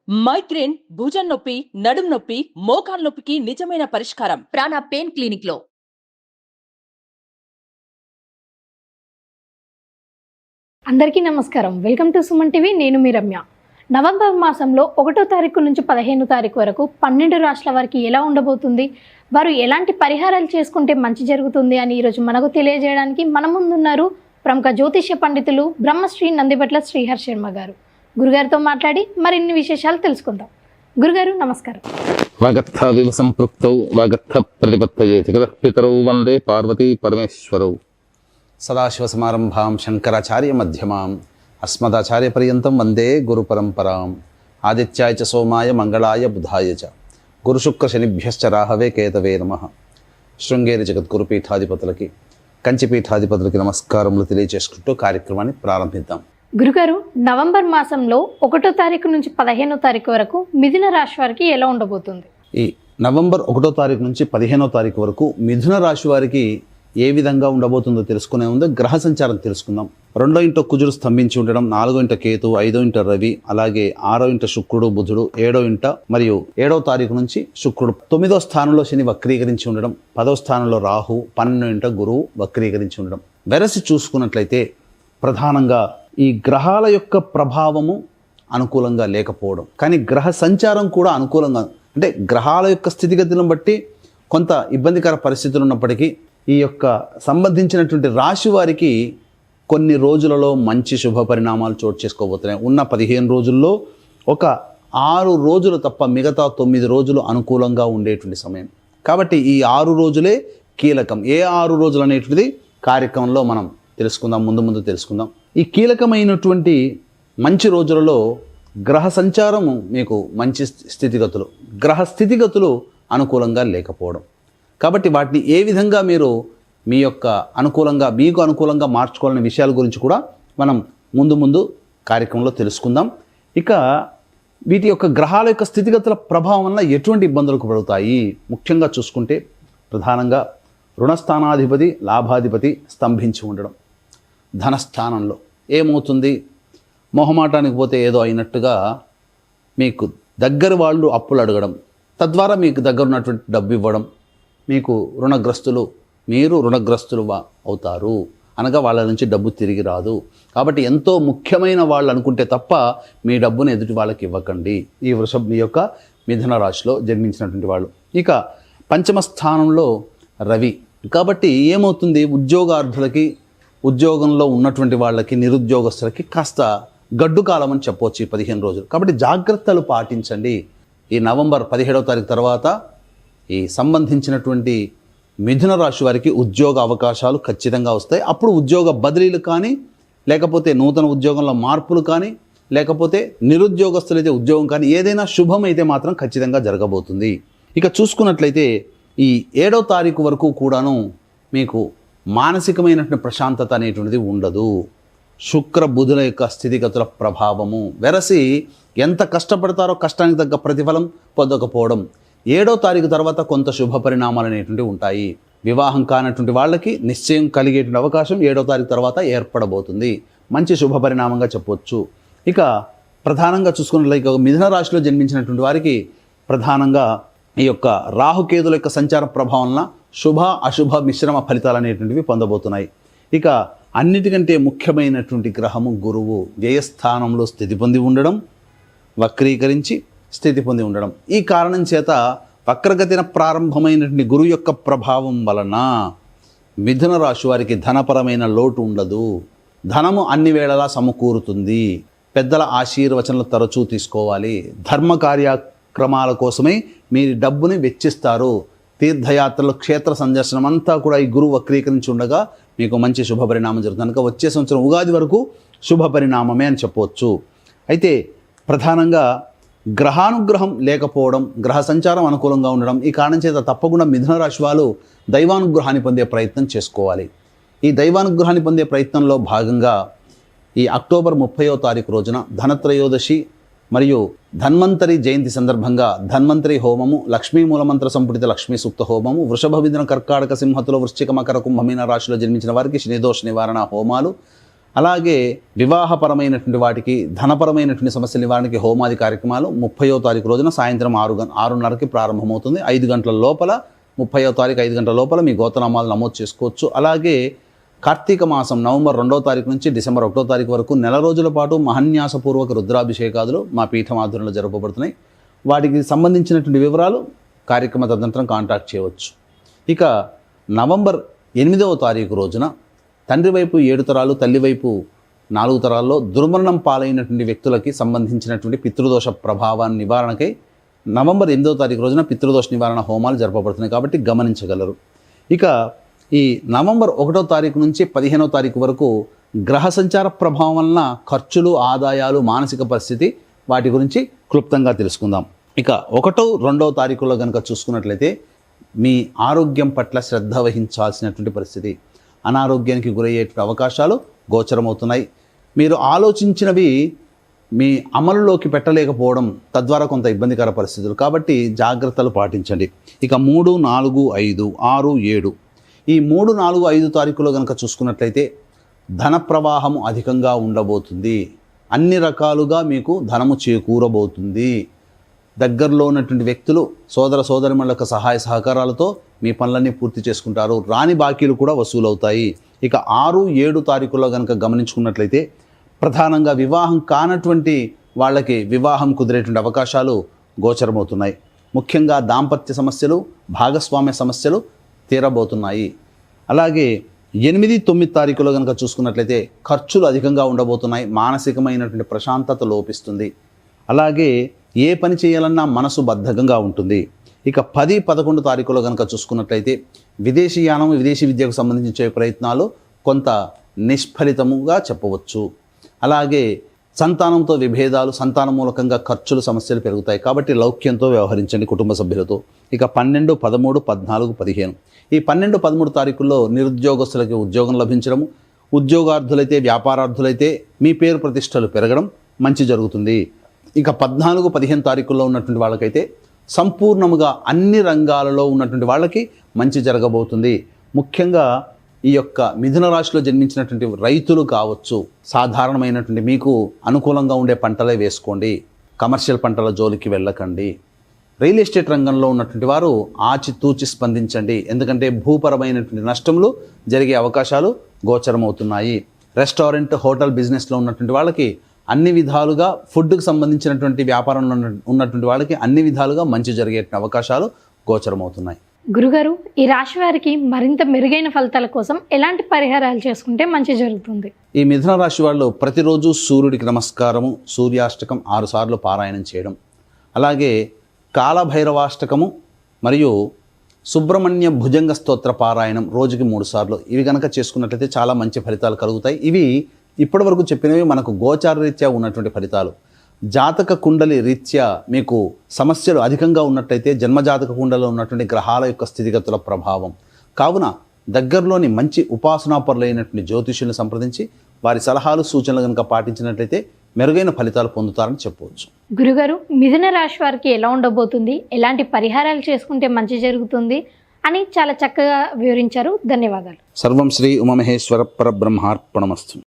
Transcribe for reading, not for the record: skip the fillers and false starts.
Migraine, భుజం నొప్పి, నడుం నొప్పి, మోకాలు నొప్పికి నిజమైన పరిష్కారం ప్రాణ పెయిన్ క్లినిక్ లో. అందరికీ నమస్కారం. Welcome to Suman TV. నేను మీ రమ్య. నవంబర్ మాసంలో 1వ తారీఖు నుంచి 15వ తారీఖు వరకు 12 రాష్ట్రాల వారికి ఎలా ఉండబోతుంది, వారు ఎలాంటి పరిహారాలు చేసుకుంటే మంచి జరుగుతుంది అని ఈరోజు మనకు తెలియజేయడానికి మన ముందున్నారు ప్రముఖ జ్యోతిష్య పండితులు బ్రహ్మశ్రీ నందిబట్ల శ్రీహర్ శర్మ గారు. గురుగారితో మాట్లాడి మరిన్ని విశేషాలు తెలుసుకుందాం. గురుగారు నమస్కారం. వాగర్థ వివ సంపృక్తౌ వాగర్థ ప్రతిపత్తయే జగత్పితరౌ వందే పార్వతీ పరమేశ్వరౌ. సదాశివసమారంభాం శంకరాచార్య మధ్యమాం అస్మదాచార్య పర్యంతం వందే గురు పరంపరాం. ఆదిత్యాయ చ సోమాయ మంగళాయ బుధాయ చ గురుశుక్ర శనిభ్యశ్చ రాహవే కేతవే నమః. శృంగేరి జగద్గురు పీఠాధిపతులకి, కంచి పీఠాధిపతులకి నమస్కారములు తెలియజేసుకుంటూ కార్యక్రమాన్ని ప్రారంభిద్దాం. గురుగారు, నవంబర్ మాసంలో 1వ తారీఖు నుంచి 15వ తారీఖు వరకు మిథున రాశి వారికి ఎలా ఉండబోతుంది? ఈ నవంబర్ 1వ తారీఖు నుంచి 15వ తారీఖు వరకు మిథున రాశి వారికి ఏ విధంగా ఉండబోతుందో తెలుసుకునే ముందు గ్రహ సంచారం తెలుసుకుందాం. 2వ ఇంట కుజుడు స్తంభించి ఉండడం, 4వ ఇంట కేతు, 5వ ఇంట రవి, అలాగే 6వ ఇంట శుక్రుడు బుధుడు, 7వ ఇంట మరియు 7వ తారీఖు నుంచి శుక్రుడు, 9వ స్థానంలో శని వక్రీకరించి ఉండడం, 10వ స్థానంలో రాహు, 12వ ఇంట గురువు వక్రీకరించి ఉండడం. వెరసి చూసుకున్నట్లయితే ప్రధానంగా ఈ గ్రహాల యొక్క ప్రభావము అనుకూలంగా లేకపోవడం, కానీ గ్రహ సంచారం కూడా అనుకూలంగా, అంటే గ్రహాల యొక్క స్థితిగతులను బట్టి కొంత ఇబ్బందికర పరిస్థితులు ఉన్నప్పటికీ ఈ యొక్క సంబంధించినటువంటి రాశి వారికి కొన్ని రోజులలో మంచి శుభ పరిణామాలు చోటు చేసుకోబోతున్నాయి. ఉన్న 15 రోజుల్లో ఒక 6 రోజులు తప్ప మిగతా 9 రోజులు అనుకూలంగా ఉండేటువంటి సమయం. కాబట్టి ఈ 6 రోజులే కీలకం. ఏ 6 రోజులు అనేటువంటిది కార్యక్రమంలో మనం తెలుసుకుందాం, ముందు తెలుసుకుందాం. ఈ కీలకమైనటువంటి మంచి రోజులలో గ్రహ సంచారము మీకు మంచి స్థితిగతులు, గ్రహ స్థితిగతులు అనుకూలంగా లేకపోవడం. కాబట్టి వాటిని ఏ విధంగా మీరు మీ యొక్క మీకు అనుకూలంగా మార్చుకోవాలనే విషయాల గురించి కూడా మనం ముందు కార్యక్రమంలో తెలుసుకుందాం. ఇక వీటి యొక్క గ్రహాల యొక్క స్థితిగతుల ప్రభావం వల్ల ఎటువంటి ఇబ్బందులకు పడుతాయి ముఖ్యంగా చూసుకుంటే ప్రధానంగా రుణస్థానాధిపతి, లాభాధిపతి స్తంభించి ఉండడం. ధనస్థానంలో ఏమవుతుంది? మొహమాటానికి పోతే ఏదో అయినట్టుగా మీకు దగ్గర వాళ్ళు అప్పులు అడగడం, తద్వారా మీకు దగ్గర ఉన్నటువంటి డబ్బు ఇవ్వడం, మీకు మీరు రుణగ్రస్తులు అవుతారు. అనగా వాళ్ళ నుంచి డబ్బు తిరిగి రాదు. కాబట్టి ఎంతో ముఖ్యమైన వాళ్ళు అనుకుంటే తప్ప మీ డబ్బును ఎదుటి వాళ్ళకి ఇవ్వకండి. ఈ యొక్క మిథున రాశిలో జన్మించినటువంటి వాళ్ళు. ఇక పంచమ స్థానంలో రవి. కాబట్టి ఏమవుతుంది? ఉద్యోగార్థులకి, ఉద్యోగంలో ఉన్నటువంటి వాళ్ళకి, నిరుద్యోగస్తులకి కాస్త గడ్డు కాలం అని చెప్పవచ్చు ఈ 15 రోజులు. కాబట్టి జాగ్రత్తలు పాటించండి. ఈ నవంబర్ 17వ తారీఖు తర్వాత ఈ సంబంధించినటువంటి మిథున రాశి వారికి ఉద్యోగ అవకాశాలు ఖచ్చితంగా వస్తాయి. అప్పుడు ఉద్యోగ బదిలీలు కానీ, లేకపోతే నూతన ఉద్యోగంలో మార్పులు కానీ, లేకపోతే నిరుద్యోగస్తులైతే ఉద్యోగం కానీ, ఏదైనా శుభం అయితే మాత్రం ఖచ్చితంగా జరగబోతుంది. ఇక చూసుకున్నట్లయితే ఈ 7వ తారీఖు వరకు కూడాను మీకు మానసికమైనటువంటి ప్రశాంతత అనేటువంటిది ఉండదు. శుక్ర బుధుల యొక్క స్థితిగతుల ప్రభావము వెరసి ఎంత కష్టపడతారో కష్టానికి తగ్గ ప్రతిఫలం పొందకపోవడం. 7వ తారీఖు తర్వాత కొంత శుభ పరిణామాలు అనేటువంటివి ఉంటాయి. వివాహం కానటువంటి వాళ్ళకి నిశ్చయం కలిగేటువంటి అవకాశం 7వ తారీఖు తర్వాత ఏర్పడబోతుంది. మంచి శుభ పరిణామంగా చెప్పవచ్చు. ఇక ప్రధానంగా చూసుకున్నట్లయితే మిథున రాశిలో జన్మించినటువంటి వారికి ప్రధానంగా ఈ యొక్క రాహుకేతుల యొక్క సంచార ప్రభావం వలన శుభ అశుభ మిశ్రమ ఫలితాలు అనేటువంటివి పొందబోతున్నాయి. ఇక అన్నిటికంటే ముఖ్యమైనటువంటి గ్రహము గురువు వ్యయస్థానంలో స్థితి పొంది ఉండడం, వక్రీకరించి స్థితి పొంది ఉండడం. ఈ కారణం చేత వక్రగతిన ప్రారంభమైనటువంటి గురువు యొక్క ప్రభావం వలన మిథున రాశి వారికి ధనపరమైన లోటు ఉండదు. ధనము అన్ని వేళలా సమకూరుతుంది. పెద్దల ఆశీర్వచనలు తరచూ తీసుకోవాలి. ధర్మ కార్యక్రమాల కోసమే మీరు డబ్బుని వెచ్చిస్తారు. తీర్థయాత్రలు, క్షేత్ర సందర్శనం అంతా కూడా ఈ గురువు వక్రీకరించి ఉండగా మీకు మంచి శుభ పరిణామం జరుగుతుంది. కనుక వచ్చే సంవత్సరం ఉగాది వరకు శుభ పరిణామమే అని చెప్పవచ్చు. అయితే ప్రధానంగా గ్రహానుగ్రహం లేకపోవడం, గ్రహ సంచారం అనుకూలంగా ఉండడం, ఈ కారణం చేత తప్పకుండా మిథున రాశి వాళ్ళు దైవానుగ్రహాన్ని పొందే ప్రయత్నం చేసుకోవాలి. ఈ దైవానుగ్రహాన్ని పొందే ప్రయత్నంలో భాగంగా ఈ అక్టోబర్ 30వ తారీఖు రోజున ధనత్రయోదశి మరియు ధన్వంతరి జయంతి సందర్భంగా ధన్వంతరి హోమము, లక్ష్మీ మూలమంత్ర సంపుటిత లక్ష్మీ సూక్త హోమము, వృషభ మిథున కర్కాటక సింహతుల వృశ్చిక మకర కుంభమీన రాశిలో జన్మించిన వారికి శనిదోష నివారణ హోమాలు, అలాగే వివాహపరమైనటువంటి వాటికి, ధనపరమైనటువంటి సమస్యల నివారణకి హోమాది కార్యక్రమాలు 30వ తారీఖు రోజున సాయంత్రం 6:30కి ప్రారంభమవుతుంది. 5 గంటల లోపల 30వ తారీఖు 5 గంటల లోపల మీ గోత్రనామాలు నమోదు చేసుకోవచ్చు. అలాగే కార్తీక మాసం నవంబర్ 2వ తారీఖు నుంచి డిసెంబర్ 1వ తారీఖు వరకు నెల రోజుల పాటు మహన్యాసపూర్వక రుద్రాభిషేకాదులు మా పీఠం ఆధ్వర్యంలో జరపబడుతున్నాయి. వాటికి సంబంధించినటువంటి వివరాలు కార్యక్రమ తదనంతరం కాంటాక్ట్ చేయవచ్చు. ఇక నవంబర్ 8వ తారీఖు రోజున తండ్రి వైపు 7 తరాలు, తల్లి వైపు 4 తరాల్లో దుర్మరణం పాలైనటువంటి వ్యక్తులకి సంబంధించినటువంటి పితృదోష ప్రభావాన్ని నివారణకై నవంబర్ 8వ తారీఖు రోజున పితృదోష నివారణ హోమాలు జరపబడుతున్నాయి కాబట్టి గమనించగలరు. ఇక ఈ నవంబర్ 1వ తారీఖు నుంచి 15వ తారీఖు వరకు గ్రహ సంచార ప్రభావం వలన ఖర్చులు, ఆదాయాలు, మానసిక పరిస్థితి వాటి గురించి క్లుప్తంగా తెలుసుకుందాం. ఇక 1, 2వ తారీఖుల్లో కనుక చూసుకున్నట్లయితే మీ ఆరోగ్యం పట్ల శ్రద్ధ వహించాల్సినటువంటి పరిస్థితి, అనారోగ్యానికి గురయ్యేటువంటి అవకాశాలు గోచరమవుతున్నాయి. మీరు ఆలోచించినవి మీ అమలులోకి పెట్టలేకపోవడం, తద్వారా కొంత ఇబ్బందికర పరిస్థితులు, కాబట్టి జాగ్రత్తలు పాటించండి. ఇక 3, 4, 5, 6, 7 ఈ 3, 4, 5 తారీఖులో కనుక చూసుకున్నట్లయితే ధన ప్రవాహము అధికంగా ఉండబోతుంది. అన్ని రకాలుగా మీకు ధనము చేకూరబోతుంది. దగ్గరలో ఉన్నటువంటి వ్యక్తులు, సోదర సోదరిమణుల యొక్క సహాయ సహకారాలతో మీ పనులన్నీ పూర్తి చేసుకుంటారు. రాని బాకీలు కూడా వసూలవుతాయి. ఇక 6, 7 తారీఖుల్లో కనుక గమనించుకున్నట్లయితే ప్రధానంగా వివాహం కానటువంటి వాళ్ళకి వివాహం కుదిరేటువంటి అవకాశాలు గోచరమవుతున్నాయి. ముఖ్యంగా దాంపత్య సమస్యలు, భాగస్వామ్య సమస్యలు తీరబోతున్నాయి. అలాగే 8, 9 తారీఖులో కనుక చూసుకున్నట్లయితే ఖర్చులు అధికంగా ఉండబోతున్నాయి. మానసికమైనటువంటి ప్రశాంతత లోపిస్తుంది. అలాగే ఏ పని చేయాలన్నా మనసు బద్ధకంగా ఉంటుంది. ఇక 10, 11 తారీఖులో కనుక చూసుకున్నట్లయితే విదేశీయానం, విదేశీ విద్యకు సంబంధించే ప్రయత్నాలు కొంత నిష్ఫలితముగా చెప్పవచ్చు. అలాగే సంతానంతో విభేదాలు, సంతానం మూలకంగా ఖర్చులు, సమస్యలు పెరుగుతాయి కాబట్టి లౌక్యంతో వ్యవహరించండి కుటుంబ సభ్యులతో. ఇక 12, 13, 14, 15 ఈ 12, 13 తారీఖుల్లో నిరుద్యోగస్తులకి ఉద్యోగం లభించడము, ఉద్యోగార్థులైతే, వ్యాపారార్థులైతే మీ పేరు ప్రతిష్టలు పెరగడం మంచి జరుగుతుంది. ఇక 14, 15 తారీఖుల్లో ఉన్నటువంటి వాళ్ళకైతే సంపూర్ణముగా అన్ని రంగాలలో ఉన్నటువంటి వాళ్ళకి మంచి జరగబోతుంది. ముఖ్యంగా ఈ యొక్క మిథున రాశిలో జన్మించినటువంటి రైతులు కావచ్చు, సాధారణమైనటువంటి మీకు అనుకూలంగా ఉండే పంటలే వేసుకోండి. కమర్షియల్ పంటల జోలికి వెళ్ళకండి. రియల్ ఎస్టేట్ రంగంలో ఉన్నటువంటి వారు ఆచితూచి స్పందించండి. ఎందుకంటే భూపరమైనటువంటి నష్టములు జరిగే అవకాశాలు గోచరమవుతున్నాయి. రెస్టారెంట్, హోటల్ బిజినెస్లో ఉన్నటువంటి వాళ్ళకి అన్ని విధాలుగా, ఫుడ్కి సంబంధించినటువంటి వ్యాపారంలో ఉన్నటువంటి వాళ్ళకి అన్ని విధాలుగా మంచి జరిగే అవకాశాలు గోచరమవుతున్నాయి. గురుగారు, ఈ రాశి వారికి మరింత మెరుగైన ఫలితాల కోసం ఎలాంటి పరిహారాలు చేసుకుంటే మంచి జరుగుతుంది? ఈ మిథున రాశి వాళ్ళు ప్రతిరోజు సూర్యుడికి నమస్కారము, సూర్యాష్టకం 6 సార్లు పారాయణం చేయడం, అలాగే కాలభైరవాష్టకము మరియు సుబ్రహ్మణ్య భుజంగ స్తోత్ర పారాయణం రోజుకి 3 సార్లు ఇవి కనుక చేసుకున్నట్లయితే చాలా మంచి ఫలితాలు కలుగుతాయి. ఇవి ఇప్పటివరకు చెప్పినవి మనకు గోచార రీత్యా ఉన్నటువంటి ఫలితాలు. జాతక కుండలి రీత్యా మీకు సమస్యలు అధికంగా ఉన్నట్టయితే జన్మజాతక కుండలో ఉన్నటువంటి గ్రహాల యొక్క స్థితిగతుల ప్రభావం. కావున దగ్గరలోని మంచి ఉపాసనాపరులైనటువంటి జ్యోతిష్యులను సంప్రదించి వారి సలహాలు, సూచనలు కనుక పాటించినట్లయితే మెరుగైన ఫలితాలు పొందుతారని చెప్పవచ్చు. గురుగారు, మిథున రాశి వారికి ఎలా ఉండబోతుంది, ఎలాంటి పరిహారాలు చేసుకుంటే మంచి జరుగుతుంది అని చాలా చక్కగా వివరించారు. ధన్యవాదాలు. సర్వం శ్రీ ఉమామహేశ్వర పరబ్రహ్మార్పణమస్తు.